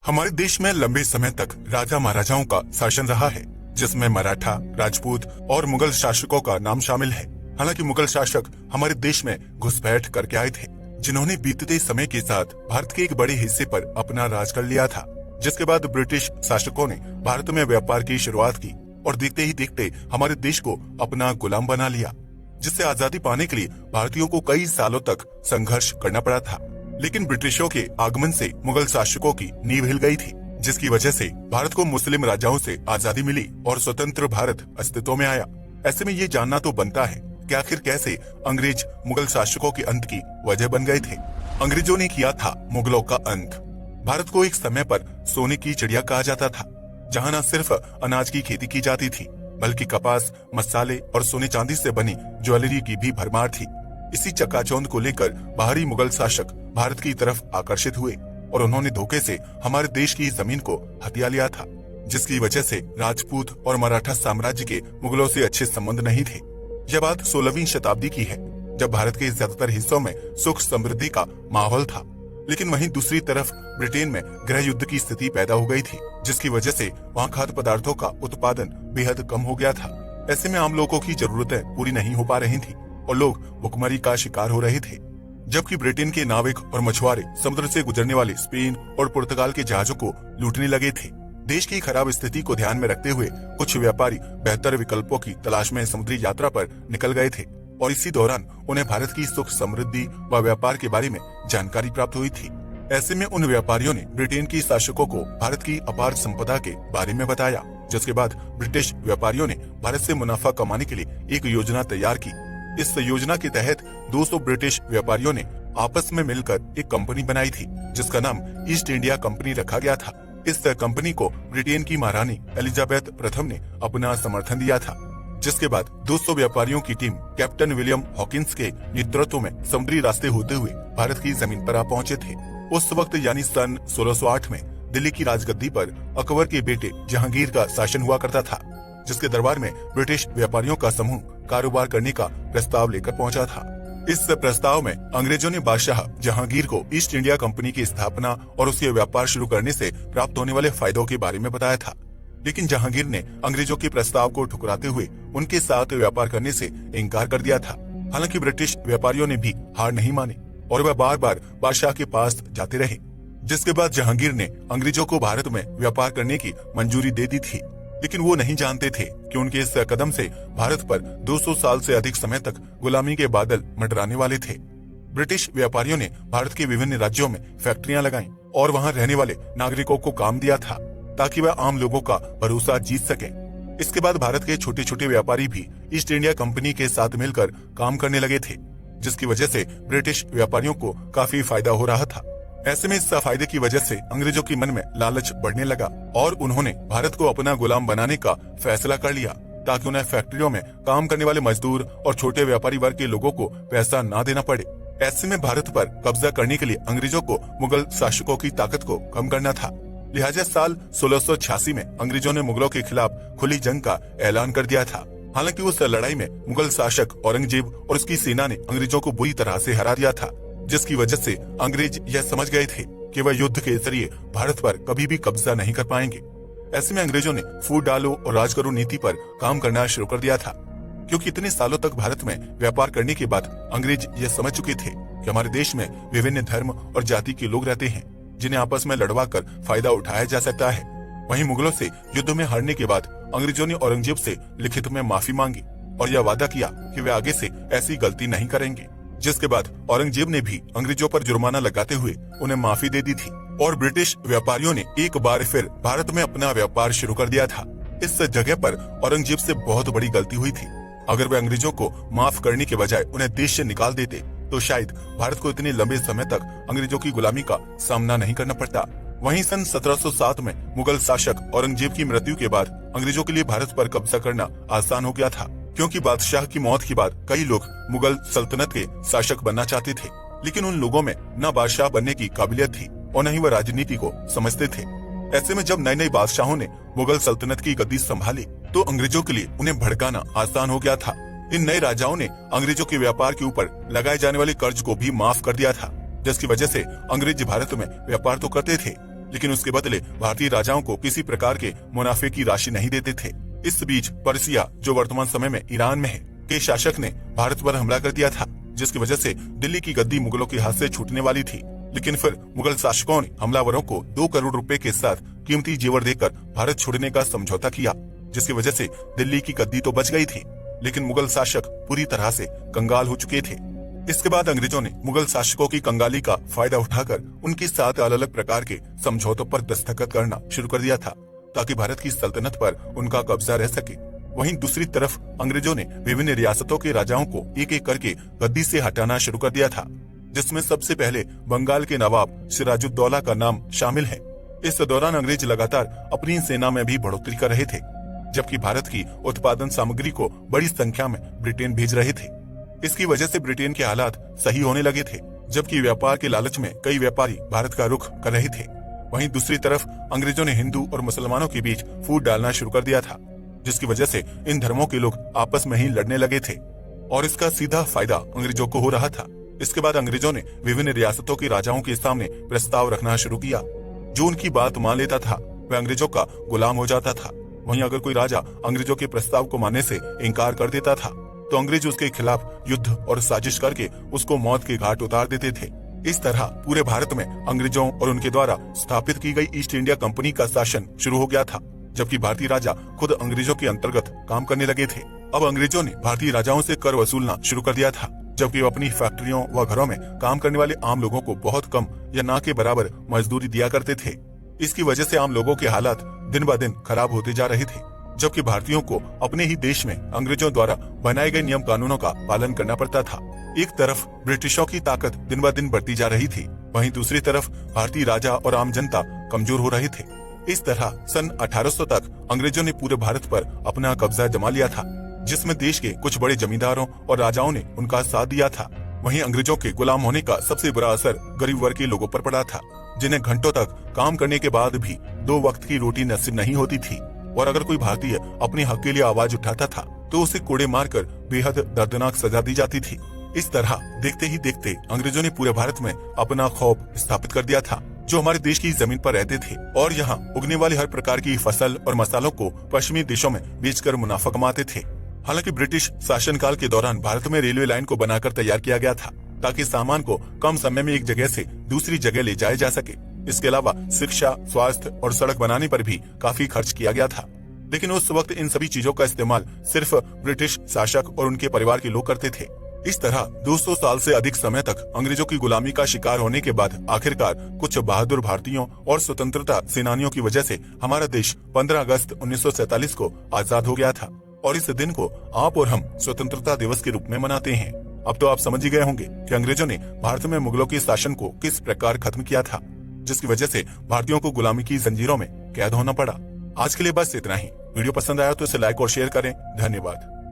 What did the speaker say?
हमारे देश में लंबे समय तक राजा महाराजाओं का शासन रहा है, जिसमें मराठा, राजपूत और मुगल शासकों का नाम शामिल है। हालांकि मुगल शासक हमारे देश में घुसपैठ करके आए थे, जिन्होंने बीतते समय के साथ भारत के एक बड़े हिस्से पर अपना राज कर लिया था। जिसके बाद ब्रिटिश शासकों ने भारत में व्यापार की शुरुआत की और देखते ही देखते हमारे देश को अपना गुलाम बना लिया, जिससे आजादी पाने के लिए भारतीयों को कई सालों तक संघर्ष करना पड़ा था। लेकिन ब्रिटिशों के आगमन से मुगल शासकों की नींव हिल गई थी, जिसकी वजह से भारत को मुस्लिम राजाओं से आजादी मिली और स्वतंत्र भारत अस्तित्व में आया। ऐसे में ये जानना तो बनता है कि आखिर कैसे अंग्रेज मुगल शासकों के अंत की वजह बन गए थे। अंग्रेजों ने किया था मुगलों का अंत। भारत को एक समय पर सोने की चिड़िया कहा जाता था, जहाँ न सिर्फ अनाज की खेती की जाती थी, बल्कि कपास, मसाले और सोने चांदी से बनी ज्वेलरी की भी भरमार थी। इसी चकाचौंध को लेकर बाहरी मुगल शासक भारत की तरफ आकर्षित हुए और उन्होंने धोखे से हमारे देश की जमीन को हथिया लिया था, जिसकी वजह से राजपूत और मराठा साम्राज्य के मुगलों से अच्छे संबंध नहीं थे। यह बात 16वीं शताब्दी की है, जब भारत के ज्यादातर हिस्सों में सुख समृद्धि का माहौल था। लेकिन वहीं दूसरी तरफ ब्रिटेन में गृह युद्ध की स्थिति पैदा हो गई थी, जिसकी वजह से वहाँ खाद्य पदार्थों का उत्पादन बेहद कम हो गया था। ऐसे में आम लोगों की जरूरतें पूरी नहीं हो पा रही थी और लोग भुखमरी का शिकार हो रहे थे। जबकि ब्रिटेन के नाविक और मछुआरे समुद्र से गुजरने वाले स्पेन और पुर्तगाल के जहाजों को लूटने लगे थे। देश की खराब स्थिति को ध्यान में रखते हुए कुछ व्यापारी बेहतर विकल्पों की तलाश में समुद्री यात्रा पर निकल गए थे और इसी दौरान उन्हें भारत की सुख समृद्धि व व्यापार के बारे में जानकारी प्राप्त हुई थी। ऐसे में उन व्यापारियों ने ब्रिटेन की शासकों को भारत की अपार संपदा के बारे में बताया, जिसके बाद ब्रिटिश व्यापारियों ने भारत से मुनाफा कमाने के लिए एक योजना तैयार की। इस योजना के तहत 200 ब्रिटिश व्यापारियों ने आपस में मिलकर एक कंपनी बनाई थी, जिसका नाम ईस्ट इंडिया कंपनी रखा गया था। इस कंपनी को ब्रिटेन की महारानी एलिजाबेथ प्रथम ने अपना समर्थन दिया था, जिसके बाद 200 व्यापारियों की टीम कैप्टन विलियम हॉकिंस के नेतृत्व में समुद्री रास्ते होते हुए भारत की जमीन पर आ पहुंचे थे। उस वक्त यानी सन 1608 में दिल्ली की राजगद्दी पर अकबर के बेटे जहांगीर का शासन हुआ करता था, जिसके दरबार में ब्रिटिश व्यापारियों का समूह कारोबार करने का प्रस्ताव लेकर पहुंचा था। इस प्रस्ताव में अंग्रेजों ने बादशाह जहांगीर को ईस्ट इंडिया कंपनी की स्थापना और उसके व्यापार शुरू करने से प्राप्त होने वाले फायदों के बारे में बताया था। लेकिन जहांगीर ने अंग्रेजों के प्रस्ताव को ठुकराते हुए उनके साथ व्यापार करने से इनकार कर दिया था। हालांकि ब्रिटिश व्यापारियों ने भी हार नहीं मानी और वह बार बार बादशाह के पास जाते रहे, जिसके बाद जहांगीर ने अंग्रेजों को भारत में व्यापार करने की मंजूरी दे दी थी। लेकिन वो नहीं जानते थे कि उनके इस कदम से भारत पर 200 साल से अधिक समय तक गुलामी के बादल मंडराने वाले थे। ब्रिटिश व्यापारियों ने भारत के विभिन्न राज्यों में फैक्ट्रियां लगाईं और वहां रहने वाले नागरिकों को काम दिया था, ताकि वह आम लोगों का भरोसा जीत सके। इसके बाद भारत के छोटे छोटे व्यापारी भी ईस्ट इंडिया कंपनी के साथ मिलकर काम करने लगे थे, जिसकी वजह से ब्रिटिश व्यापारियों को काफी फायदा हो रहा था। ऐसे में इस फायदे की वजह से अंग्रेजों के मन में लालच बढ़ने लगा और उन्होंने भारत को अपना गुलाम बनाने का फैसला कर लिया, ताकि उन्हें फैक्ट्रियों में काम करने वाले मजदूर और छोटे व्यापारी वर्ग के लोगों को पैसा ना देना पड़े। ऐसे में भारत पर कब्जा करने के लिए अंग्रेजों को मुगल शासकों की ताकत को कम करना था। लिहाजा साल 1686 में अंग्रेजों ने मुगलों के खिलाफ खुली जंग का ऐलान कर दिया था। हालांकि उस लड़ाई में मुगल शासक औरंगजेब और उसकी सेना ने अंग्रेजों को बुरी तरह से हरा दिया था, जिसकी वजह से अंग्रेज यह समझ गए थे कि वह युद्ध के जरिए भारत पर कभी भी कब्जा नहीं कर पाएंगे। ऐसे में अंग्रेजों ने फूट डालो और राज करो नीति पर काम करना शुरू कर दिया था, क्योंकि इतने सालों तक भारत में व्यापार करने के बाद अंग्रेज यह समझ चुके थे कि हमारे देश में विभिन्न धर्म और जाति के लोग रहते हैं, जिन्हें आपस में लड़वा कर फायदा उठाया जा सकता है। वहीं मुगलों से युद्ध में हारने के बाद अंग्रेजों ने औरंगजेब से लिखित में माफी मांगी और यह वादा किया कि वे आगे से ऐसी गलती नहीं करेंगे, जिसके बाद औरंगजेब ने भी अंग्रेजों पर जुर्माना लगाते हुए उन्हें माफी दे दी थी और ब्रिटिश व्यापारियों ने एक बार फिर भारत में अपना व्यापार शुरू कर दिया था। इस जगह पर औरंगजेब से बहुत बड़ी गलती हुई थी। अगर वे अंग्रेजों को माफ करने के बजाय उन्हें देश से निकाल देते, तो शायद भारत को इतने लंबे समय तक अंग्रेजों की गुलामी का सामना नहीं करना पड़ता। वहीं सन 1707 में मुगल शासक औरंगजेब की मृत्यु के बाद अंग्रेजों के लिए भारत पर कब्जा करना आसान हो गया था, क्योंकि बादशाह की मौत के बाद कई लोग मुगल सल्तनत के शासक बनना चाहते थे। लेकिन उन लोगों में न बादशाह बनने की काबिलियत थी और न ही वह राजनीति को समझते थे। ऐसे में जब नए नए बादशाहों ने मुगल सल्तनत की गद्दी संभाली, तो अंग्रेजों के लिए उन्हें भड़काना आसान हो गया था। इन नए राजाओं ने अंग्रेजों के व्यापार के ऊपर लगाए जाने वाले कर्ज को भी माफ कर दिया था, जिसकी वजह से अंग्रेज भारत में व्यापार तो करते थे, लेकिन उसके बदले भारतीय राजाओं को किसी प्रकार के मुनाफे की राशि नहीं देते थे। इस बीच पर्सिया, जो वर्तमान समय में ईरान में है, के शासक ने भारत पर हमला कर दिया था, जिसकी वजह से दिल्ली की गद्दी मुगलों के हाथ से छूटने वाली थी। लेकिन फिर मुगल शासकों ने हमलावरों को 2 करोड़ रुपए के साथ कीमती जेवर देकर भारत छोड़ने का समझौता किया, जिसकी वजह से दिल्ली की गद्दी तो बच गई थी, लेकिन मुगल शासक पूरी तरह से कंगाल हो चुके थे। इसके बाद अंग्रेजों ने मुगल शासकों की कंगाली का फायदा उठाकर उनके साथ अलग अलग प्रकार के समझौतों पर दस्तखत करना शुरू कर दिया था, ताकि भारत की सल्तनत पर उनका कब्जा रह सके। वहीं दूसरी तरफ अंग्रेजों ने विभिन्न रियासतों के राजाओं को एक एक करके गद्दी से हटाना शुरू कर दिया था, जिसमें सबसे पहले बंगाल के नवाब सिराजुद्दौला का नाम शामिल है। इस दौरान अंग्रेज लगातार अपनी सेना में भी बढ़ोतरी कर रहे थे, जबकि भारत की उत्पादन सामग्री को बड़ी संख्या में ब्रिटेन भेज रहे थे। इसकी वजह से ब्रिटेन के हालात सही होने लगे थे, जबकि व्यापार के लालच में कई व्यापारी भारत का रुख कर रहे थे। वहीं दूसरी तरफ अंग्रेजों ने हिंदू और मुसलमानों के बीच फूट डालना शुरू कर दिया था, जिसकी वजह से इन धर्मों के लोग आपस में ही लड़ने लगे थे और इसका सीधा फायदा अंग्रेजों को हो रहा था। इसके बाद अंग्रेजों ने विभिन्न रियासतों के राजाओं के सामने प्रस्ताव रखना शुरू किया। जो उनकी बात मान लेता था वह अंग्रेजों का गुलाम हो जाता था। वहीं अगर कोई राजा अंग्रेजों के प्रस्ताव को मानने से इनकार कर देता था तो अंग्रेज उसके खिलाफ युद्ध और साजिश करके उसको मौत के घाट उतार देते थे। इस तरह पूरे भारत में अंग्रेजों और उनके द्वारा स्थापित की गई ईस्ट इंडिया कंपनी का शासन शुरू हो गया था, जबकि भारतीय राजा खुद अंग्रेजों के अंतर्गत काम करने लगे थे। अब अंग्रेजों ने भारतीय राजाओं से कर वसूलना शुरू कर दिया था, जबकि वो अपनी फैक्ट्रियों व घरों में काम करने वाले आम लोगों को बहुत कम या ना के बराबर मजदूरी दिया करते थे। इसकी वजह से आम लोगों के हालात दिन ब दिन खराब होते जा रहे थे, जबकि भारतीयों को अपने ही देश में अंग्रेजों द्वारा बनाए गए नियम कानूनों का पालन करना पड़ता था। एक तरफ ब्रिटिशों की ताकत दिन ब दिन बढ़ती जा रही थी, वहीं दूसरी तरफ भारतीय राजा और आम जनता कमजोर हो रहे थे। इस तरह सन 1800 तक अंग्रेजों ने पूरे भारत पर अपना कब्जा जमा लिया था, जिसमें देश के कुछ बड़े जमींदारों और राजाओं ने उनका साथ दिया था। वहीं अंग्रेजों के गुलाम होने का सबसे बुरा असर गरीब वर्ग के लोगों पर पड़ा था, जिन्हें घंटों तक काम करने के बाद भी 2 वक्त की रोटी नसीब नहीं होती थी। और अगर कोई भारतीय अपने हक के लिए आवाज उठाता था तो उसे कोड़े मारकर बेहद दर्दनाक सजा दी जाती थी। इस तरह देखते ही देखते अंग्रेजों ने पूरे भारत में अपना खौफ स्थापित कर दिया था, जो हमारे देश की जमीन पर रहते थे और यहाँ उगने वाली हर प्रकार की फसल और मसालों को पश्चिमी देशों में बेचकर मुनाफा कमाते थे। हालांकि ब्रिटिश शासनकाल के दौरान भारत में रेलवे लाइन को बनाकर तैयार किया गया था, ताकि सामान को कम समय में एक जगह से दूसरी जगह ले जाया जा सके। इसके अलावा शिक्षा, स्वास्थ्य और सड़क बनाने पर भी काफी खर्च किया गया था। लेकिन उस वक्त इन सभी चीजों का इस्तेमाल सिर्फ ब्रिटिश शासक और उनके परिवार के लोग करते थे। इस तरह 200 साल से अधिक समय तक अंग्रेजों की गुलामी का शिकार होने के बाद आखिरकार कुछ बहादुर भारतीयों और स्वतंत्रता सेनानियों की वजह से हमारा देश 15 अगस्त 1947 को आजाद हो गया था और इस दिन को आप और हम स्वतंत्रता दिवस के रूप में मनाते हैं। अब तो आप समझ ही गए होंगे कि अंग्रेजों ने भारत में मुगलों के शासन को किस प्रकार खत्म किया था, जिसकी वजह से भारतीयों को गुलामी की जंजीरों में कैद होना पड़ा। आज के लिए बस इतना ही। वीडियो पसंद आया तो इसे लाइक और शेयर करें। धन्यवाद।